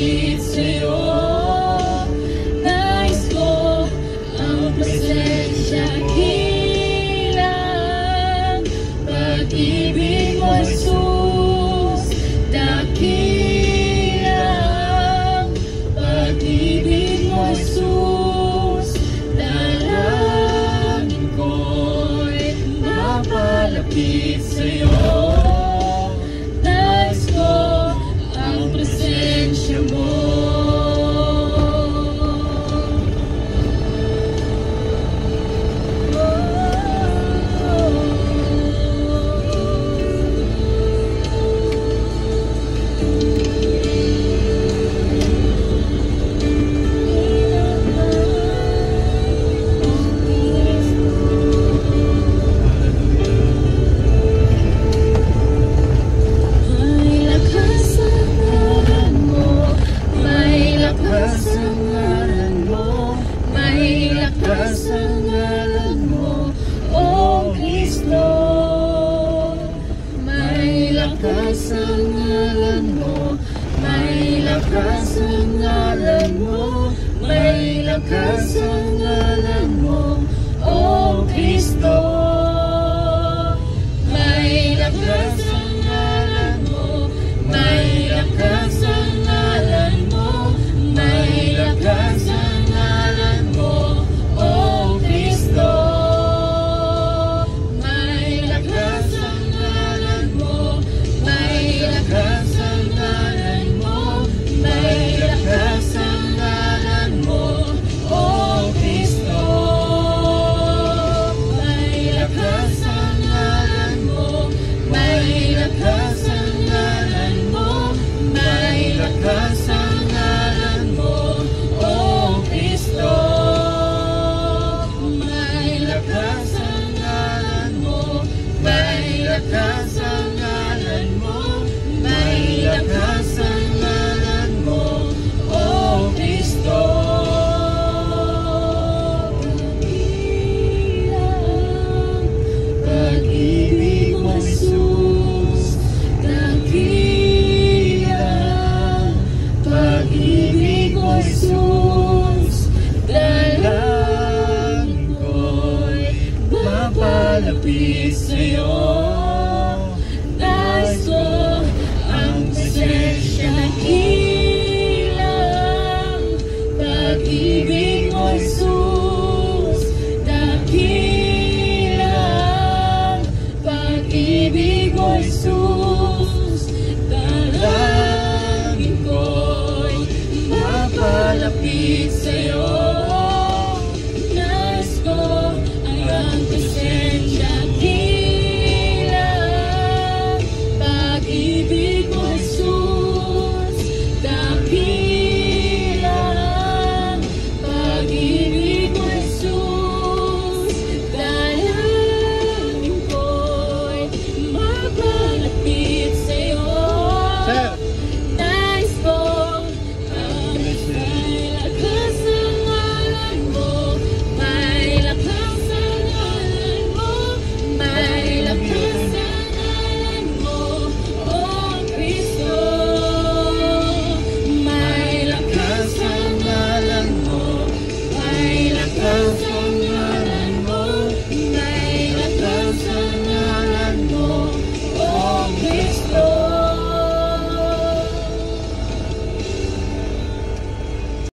mapalapit sa'yo. Nais ko ang presensya, kilang pag-ibig mo, Jesus. Dakilang pag-ibig mo, Jesus. Dalangin ko'y mapalapit sa'yo. Nais ko ang presensya mo. Lakas ang ngalan mo, may lakas ang ngalan mo, O Kristo. May lakas ang ngalan mo, may lakas ang ngalan mo, may lakas ang ngalan mo, O Kristo. May lakas ang ngalan mo, may lakas ang ngalan mo, may lakas ang ngalan mo, O Kristo. May lakas ang ngalan mo, may lakas ang ngalan mo, may lakas ang ngalan mo, O Kristo. May lakas ang ngalan mo, may lakas ang ngalan mo, may lakas ang ngalan mo, O Kristo. Pag-ibig mo, Jesus. Dakilang pag-ibig mo, Jesus. Dalangin ko'y mapalapit sa'yo. Nais ko ang presensya, kilang pag-ibig mo, Jesus. Dakilang pag-ibig mo, Jesus. Dalangin ko'y mapalapit sa'yo.